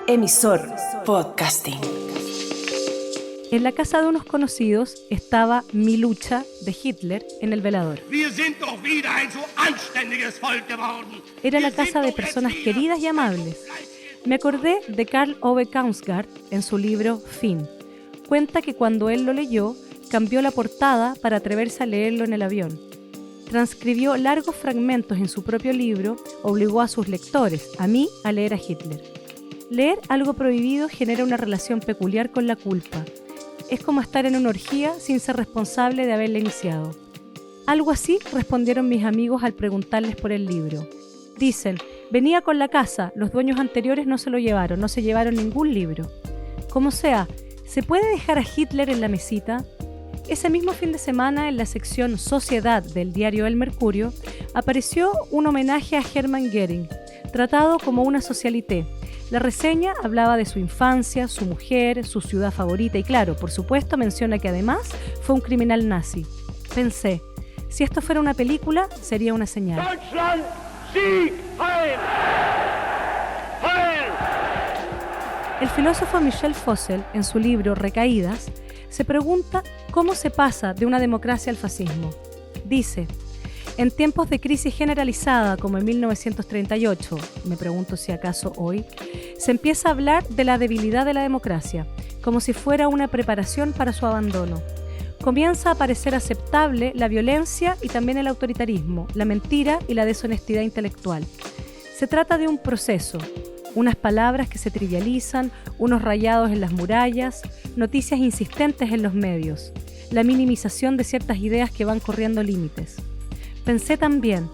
Emisor Podcasting. En la casa de unos conocidos estaba Mi lucha de Hitler en el velador. Era la casa de personas queridas y amables. Me acordé de Karl Ove Knausgaard en su libro Fin. Cuenta que cuando él lo leyó, cambió la portada para atreverse a leerlo en el avión. Transcribió largos fragmentos en su propio libro, obligó a sus lectores, a mí, a leer a Hitler. Leer algo prohibido genera una relación peculiar con la culpa. Es como estar en una orgía sin ser responsable de haberla iniciado. Algo así respondieron mis amigos al preguntarles por el libro. Dicen, venía con la casa, los dueños anteriores no se lo llevaron, no se llevaron ningún libro. Como sea, ¿se puede dejar a Hitler en la mesita? Ese mismo fin de semana, en la sección Sociedad del diario El Mercurio, apareció un homenaje a Hermann Göring, tratado como una socialité. La reseña hablaba de su infancia, su mujer, su ciudad favorita y claro, por supuesto menciona que además fue un criminal nazi. Pensé, si esto fuera una película, sería una señal. Deutschland, Sieg, Heil! Heil! El filósofo Michel Fossel, en su libro Recaídas, se pregunta cómo se pasa de una democracia al fascismo. Dice, en tiempos de crisis generalizada como en 1938, me pregunto si acaso hoy, se empieza a hablar de la debilidad de la democracia, como si fuera una preparación para su abandono. Comienza a parecer aceptable la violencia y también el autoritarismo, la mentira y la deshonestidad intelectual. Se trata de un proceso, unas palabras que se trivializan, unos rayados en las murallas, noticias insistentes en los medios, la minimización de ciertas ideas que van corriendo límites. Pensé también,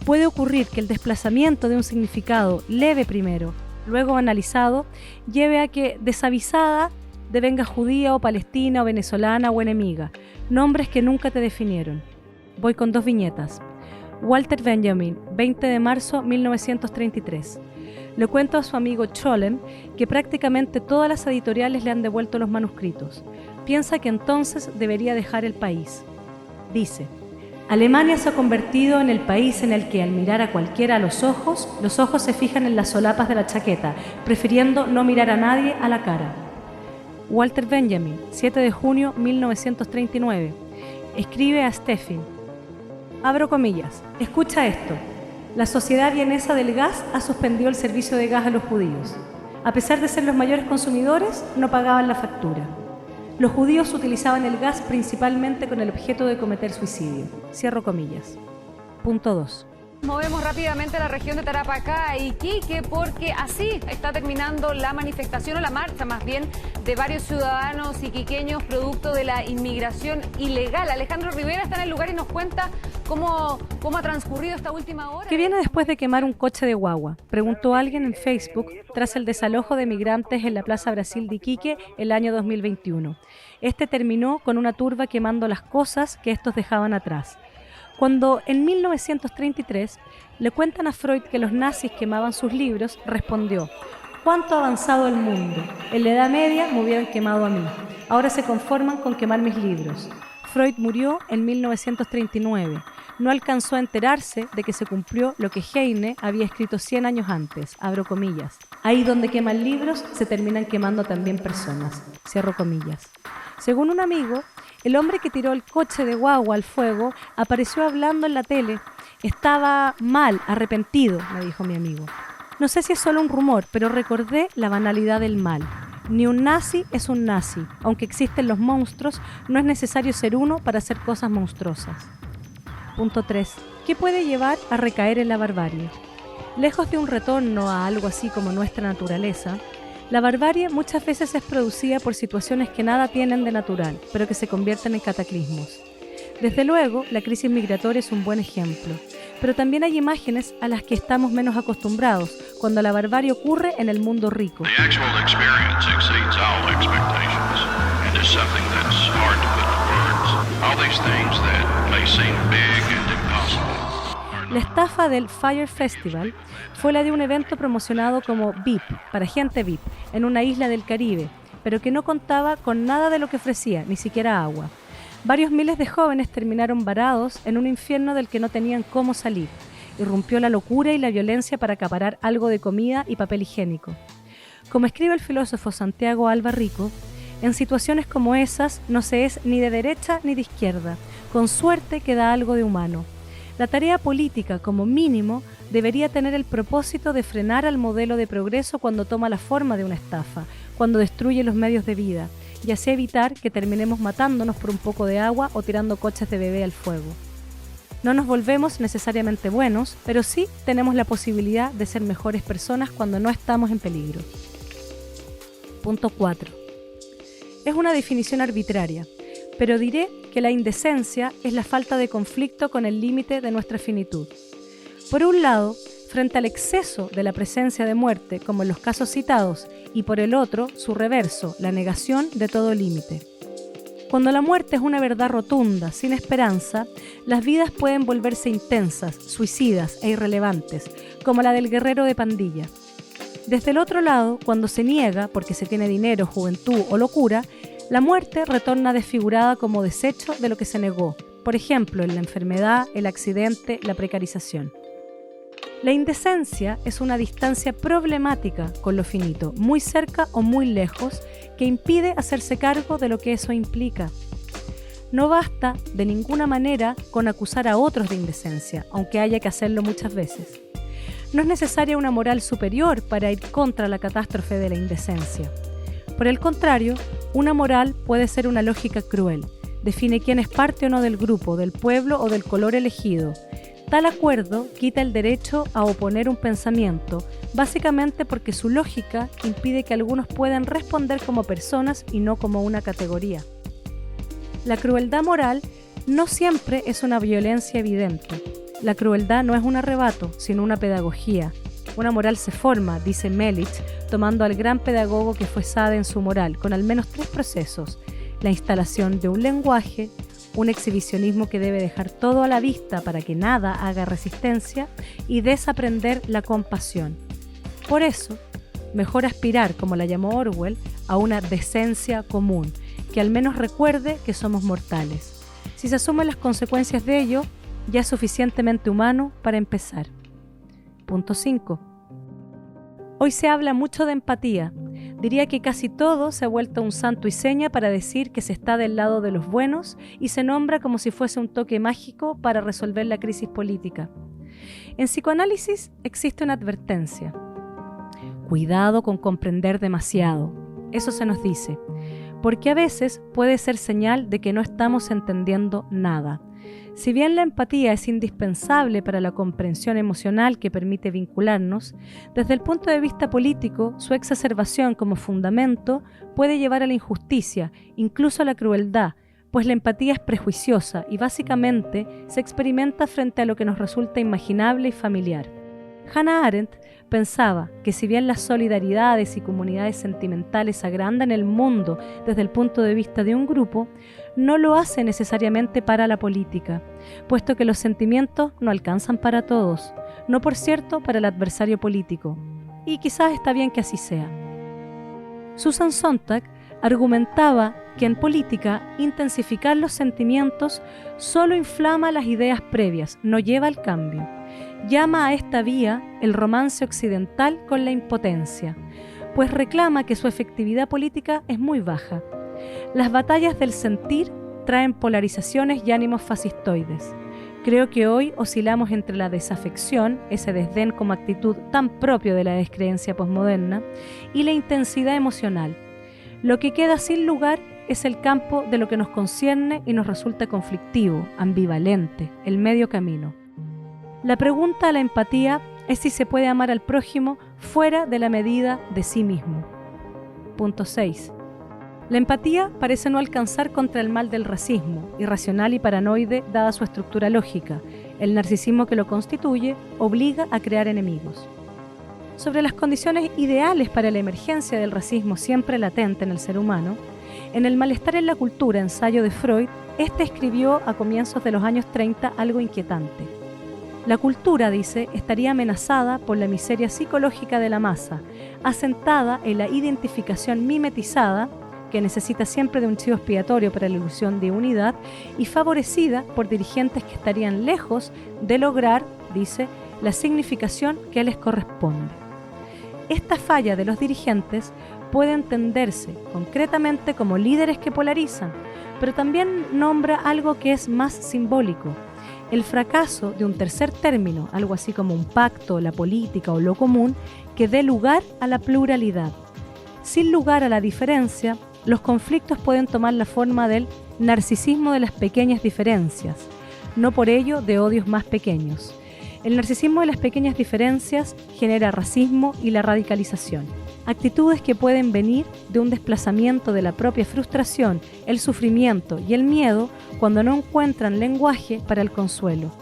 puede ocurrir que el desplazamiento de un significado leve primero, luego analizado, lleve a que desavisada devenga judía o palestina o venezolana o enemiga, nombres que nunca te definieron. Voy con 2 viñetas. Walter Benjamin, 20 de marzo 1933. Le cuento a su amigo Scholem que prácticamente todas las editoriales le han devuelto los manuscritos. Piensa que entonces debería dejar el país. Dice, Alemania se ha convertido en el país en el que al mirar a cualquiera a los ojos se fijan en las solapas de la chaqueta, prefiriendo no mirar a nadie a la cara. Walter Benjamin, 7 de junio 1939. Escribe a Steffin. Abro comillas. Escucha esto. La sociedad vienesa del gas ha suspendido el servicio de gas a los judíos. A pesar de ser los mayores consumidores, no pagaban la factura. Los judíos utilizaban el gas principalmente con el objeto de cometer suicidio. Cierro comillas. Punto 2. Movemos rápidamente a la región de Tarapacá y Iquique porque así está terminando la manifestación o la marcha más bien de varios ciudadanos iquiqueños producto de la inmigración ilegal. Alejandro Rivera está en el lugar y nos cuenta cómo ha transcurrido esta última hora. ¿Qué viene después de quemar un coche de guagua? Preguntó alguien en Facebook tras el desalojo de migrantes en la Plaza Brasil de Iquique el año 2021. Este terminó con una turba quemando las cosas que estos dejaban atrás. Cuando en 1933 le cuentan a Freud que los nazis quemaban sus libros, respondió, ¿cuánto ha avanzado el mundo? En la Edad Media me hubieran quemado a mí. Ahora se conforman con quemar mis libros. Freud murió en 1939. No alcanzó a enterarse de que se cumplió lo que Heine había escrito 100 años antes, abro comillas. Ahí donde queman libros, se terminan quemando también personas, cierro comillas. Según un amigo, el hombre que tiró el coche de guagua al fuego apareció hablando en la tele. Estaba mal, arrepentido, me dijo mi amigo. No sé si es solo un rumor, pero recordé la banalidad del mal. Ni un nazi es un nazi. Aunque existen los monstruos, no es necesario ser uno para hacer cosas monstruosas. Punto 3. ¿Qué puede llevar a recaer en la barbarie? Lejos de un retorno a algo así como nuestra naturaleza, la barbarie muchas veces es producida por situaciones que nada tienen de natural, pero que se convierten en cataclismos. Desde luego, la crisis migratoria es un buen ejemplo, pero también hay imágenes a las que estamos menos acostumbrados, cuando la barbarie ocurre en el mundo rico. The actual experience exceeds all expectations, and is something that's hard to put to words. All these things that may seem big and impossible. La estafa del Fire Festival fue la de un evento promocionado como VIP, para gente VIP, en una isla del Caribe, pero que no contaba con nada de lo que ofrecía, ni siquiera agua. Varios miles de jóvenes terminaron varados en un infierno del que no tenían cómo salir. Irrumpió la locura y la violencia para acaparar algo de comida y papel higiénico. Como escribe el filósofo Santiago Alba Rico, en situaciones como esas no se es ni de derecha ni de izquierda, con suerte queda algo de humano. La tarea política, como mínimo, debería tener el propósito de frenar al modelo de progreso cuando toma la forma de una estafa, cuando destruye los medios de vida, y así evitar que terminemos matándonos por un poco de agua o tirando coches de bebé al fuego. No nos volvemos necesariamente buenos, pero sí tenemos la posibilidad de ser mejores personas cuando no estamos en peligro. Punto 4. Es una definición arbitraria, pero diré que la indecencia es la falta de conflicto con el límite de nuestra finitud. Por un lado, frente al exceso de la presencia de muerte, como en los casos citados, y por el otro, su reverso, la negación de todo límite. Cuando la muerte es una verdad rotunda, sin esperanza, las vidas pueden volverse intensas, suicidas e irrelevantes, como la del guerrero de Pandilla. Desde el otro lado, cuando se niega, porque se tiene dinero, juventud o locura, la muerte retorna desfigurada como desecho de lo que se negó, por ejemplo, en la enfermedad, el accidente, la precarización. La indecencia es una distancia problemática con lo finito, muy cerca o muy lejos, que impide hacerse cargo de lo que eso implica. No basta, de ninguna manera, con acusar a otros de indecencia, aunque haya que hacerlo muchas veces. No es necesaria una moral superior para ir contra la catástrofe de la indecencia. Por el contrario, una moral puede ser una lógica cruel. Define quién es parte o no del grupo, del pueblo o del color elegido. Tal acuerdo quita el derecho a oponer un pensamiento, básicamente porque su lógica impide que algunos puedan responder como personas y no como una categoría. La crueldad moral no siempre es una violencia evidente. La crueldad no es un arrebato, sino una pedagogía. Una moral se forma, dice Melich, tomando al gran pedagogo que fue Sade en su moral, con al menos 3 procesos: la instalación de un lenguaje, un exhibicionismo que debe dejar todo a la vista para que nada haga resistencia, y desaprender la compasión. Por eso, mejor aspirar, como la llamó Orwell, a una decencia común, que al menos recuerde que somos mortales. Si se asumen las consecuencias de ello, ya es suficientemente humano para empezar. Punto 5. Hoy se habla mucho de empatía. Diría que casi todo se ha vuelto un santo y seña para decir que se está del lado de los buenos y se nombra como si fuese un toque mágico para resolver la crisis política. En psicoanálisis existe una advertencia. Cuidado con comprender demasiado. Eso se nos dice, porque a veces puede ser señal de que no estamos entendiendo nada. Si bien la empatía es indispensable para la comprensión emocional que permite vincularnos, desde el punto de vista político, su exacerbación como fundamento puede llevar a la injusticia, incluso a la crueldad, pues la empatía es prejuiciosa y básicamente se experimenta frente a lo que nos resulta imaginable y familiar. Hannah Arendt pensaba que si bien las solidaridades y comunidades sentimentales agrandan el mundo desde el punto de vista de un grupo, no lo hace necesariamente para la política, puesto que los sentimientos no alcanzan para todos, no por cierto para el adversario político, y quizás está bien que así sea. Susan Sontag argumentaba que en política intensificar los sentimientos solo inflama las ideas previas, no lleva al cambio. Llama a esta vía el romance occidental con la impotencia, pues reclama que su efectividad política es muy baja. Las batallas del sentir traen polarizaciones y ánimos fascistoides. Creo que hoy oscilamos entre la desafección, ese desdén como actitud tan propio de la descreencia posmoderna, y la intensidad emocional. Lo que queda sin lugar es el campo de lo que nos concierne y nos resulta conflictivo, ambivalente, el medio camino. La pregunta a la empatía es si se puede amar al prójimo fuera de la medida de sí mismo. Punto 6. La empatía parece no alcanzar contra el mal del racismo, irracional y paranoide dada su estructura lógica. El narcisismo que lo constituye obliga a crear enemigos. Sobre las condiciones ideales para la emergencia del racismo siempre latente en el ser humano, en El malestar en la cultura, ensayo de Freud, este escribió a comienzos de los años 30 algo inquietante. La cultura, dice, estaría amenazada por la miseria psicológica de la masa, asentada en la identificación mimetizada, que necesita siempre de un chivo expiatorio para la ilusión de unidad, y favorecida por dirigentes que estarían lejos de lograr, dice, la significación que les corresponde. Esta falla de los dirigentes puede entenderse concretamente como líderes que polarizan, pero también nombra algo que es más simbólico: el fracaso de un tercer término, algo así como un pacto, la política o lo común, que dé lugar a la pluralidad. Sin lugar a la diferencia, los conflictos pueden tomar la forma del narcisismo de las pequeñas diferencias, no por ello de odios más pequeños. El narcisismo de las pequeñas diferencias genera racismo y la radicalización, actitudes que pueden venir de un desplazamiento de la propia frustración, el sufrimiento y el miedo cuando no encuentran lenguaje para el consuelo.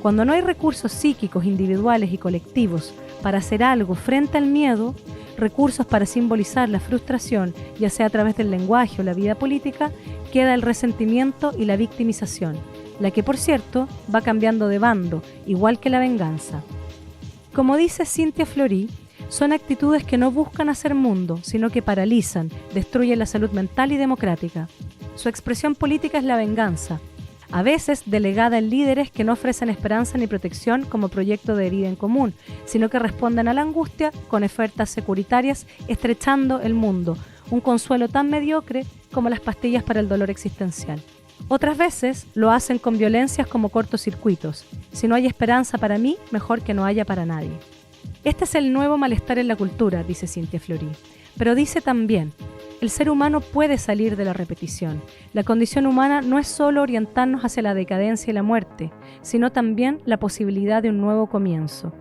Cuando no hay recursos psíquicos individuales y colectivos para hacer algo frente al miedo, recursos para simbolizar la frustración, ya sea a través del lenguaje o la vida política, queda el resentimiento y la victimización, la que, por cierto, va cambiando de bando, igual que la venganza. Como dice Cynthia Fleury, son actitudes que no buscan hacer mundo, sino que paralizan, destruyen la salud mental y democrática. Su expresión política es la venganza, a veces delegada en líderes que no ofrecen esperanza ni protección como proyecto de vida en común, sino que responden a la angustia con ofertas securitarias, estrechando el mundo, un consuelo tan mediocre como las pastillas para el dolor existencial. Otras veces lo hacen con violencias como cortocircuitos: si no hay esperanza para mí, mejor que no haya para nadie. Este es el nuevo malestar en la cultura, dice Cynthia Fleury, pero dice también: el ser humano puede salir de la repetición. La condición humana no es solo orientarnos hacia la decadencia y la muerte, sino también la posibilidad de un nuevo comienzo.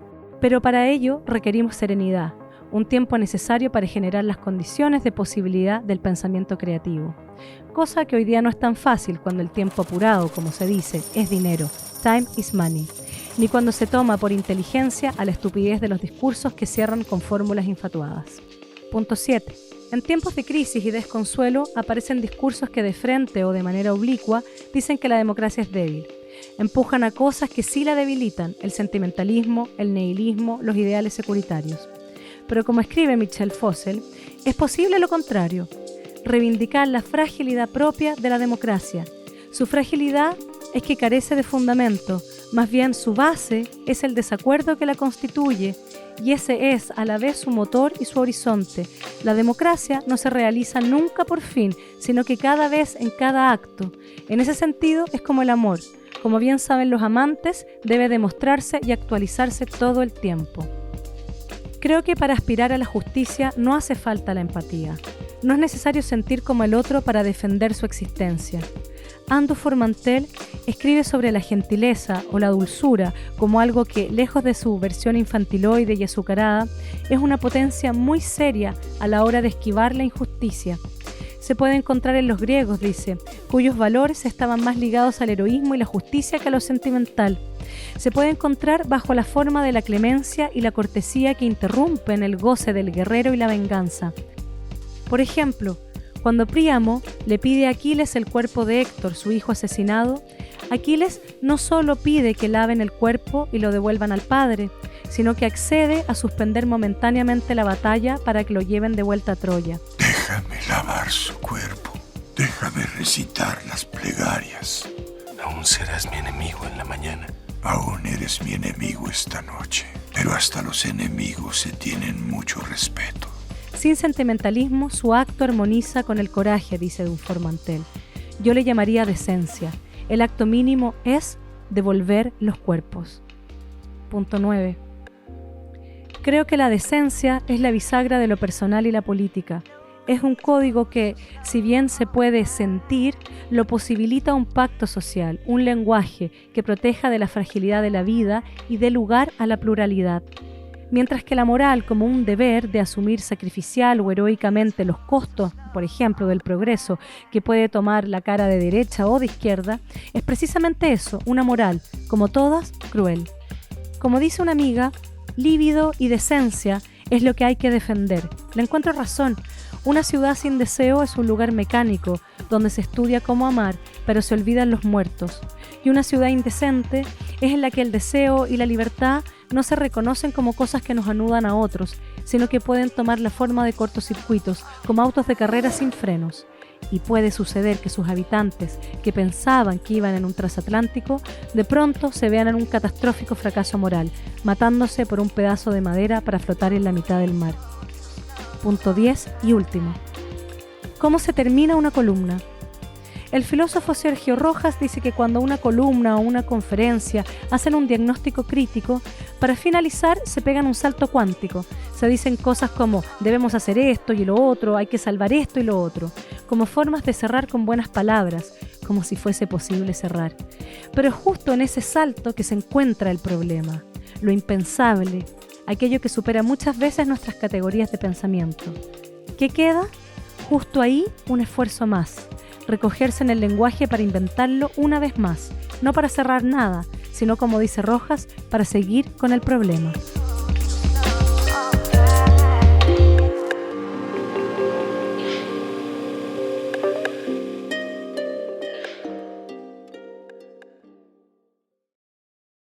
Pero para ello requerimos serenidad, un tiempo necesario para generar las condiciones de posibilidad del pensamiento creativo. Cosa que hoy día no es tan fácil cuando el tiempo apurado, como se dice, es dinero. Time is money. Ni cuando se toma por inteligencia a la estupidez de los discursos que cierran con fórmulas infatuadas. Punto 7. En tiempos de crisis y desconsuelo aparecen discursos que de frente o de manera oblicua dicen que la democracia es débil. Empujan a cosas que sí la debilitan: el sentimentalismo, el nihilismo, los ideales securitarios. Pero como escribe Michel Fossel, es posible lo contrario: reivindicar la fragilidad propia de la democracia. Su fragilidad es que carece de fundamento, más bien su base es el desacuerdo que la constituye, y ese es a la vez su motor y su horizonte. La democracia no se realiza nunca por fin, sino que cada vez en cada acto. En ese sentido es como el amor. Como bien saben los amantes, debe demostrarse y actualizarse todo el tiempo. Creo que para aspirar a la justicia no hace falta la empatía. No es necesario sentir como el otro para defender su existencia. Andu Formantel escribe sobre la gentileza o la dulzura como algo que, lejos de su versión infantiloide y azucarada, es una potencia muy seria a la hora de esquivar la injusticia. Se puede encontrar en los griegos, dice, cuyos valores estaban más ligados al heroísmo y la justicia que a lo sentimental. Se puede encontrar bajo la forma de la clemencia y la cortesía que interrumpen el goce del guerrero y la venganza. Por ejemplo, cuando Príamo le pide a Aquiles el cuerpo de Héctor, su hijo asesinado, Aquiles no solo pide que laven el cuerpo y lo devuelvan al padre, sino que accede a suspender momentáneamente la batalla para que lo lleven de vuelta a Troya. Déjame lavar su cuerpo, déjame recitar las plegarias. Aún serás mi enemigo en la mañana. Aún eres mi enemigo esta noche, pero hasta los enemigos se tienen mucho respeto. Sin sentimentalismo, su acto armoniza con el coraje, dice Formantel. Yo le llamaría decencia. El acto mínimo es devolver los cuerpos. Punto 9. Creo que la decencia es la bisagra de lo personal y la política. Es un código que, si bien se puede sentir, lo posibilita un pacto social, un lenguaje que proteja de la fragilidad de la vida y dé lugar a la pluralidad. Mientras que la moral, como un deber de asumir sacrificial o heroicamente los costos, por ejemplo, del progreso, que puede tomar la cara de derecha o de izquierda, es precisamente eso, una moral, como todas, cruel. Como dice una amiga, líbido y decencia es lo que hay que defender. Le encuentro razón. Una ciudad sin deseo es un lugar mecánico, donde se estudia cómo amar, pero se olvidan los muertos. Y una ciudad indecente es en la que el deseo y la libertad no se reconocen como cosas que nos anudan a otros, sino que pueden tomar la forma de cortocircuitos, como autos de carrera sin frenos. Y puede suceder que sus habitantes, que pensaban que iban en un transatlántico, de pronto se vean en un catastrófico fracaso moral, matándose por un pedazo de madera para flotar en la mitad del mar. Punto 10 y último. ¿Cómo se termina una columna? El filósofo Sergio Rojas dice que cuando una columna o una conferencia hacen un diagnóstico crítico, para finalizar se pegan un salto cuántico. Se dicen cosas como debemos hacer esto y lo otro, hay que salvar esto y lo otro, como formas de cerrar con buenas palabras, como si fuese posible cerrar. Pero es justo en ese salto que se encuentra el problema, lo impensable, aquello que supera muchas veces nuestras categorías de pensamiento. ¿Qué queda? Justo ahí un esfuerzo más. Recogerse en el lenguaje para inventarlo una vez más, no para cerrar nada, sino como dice Rojas, para seguir con el problema.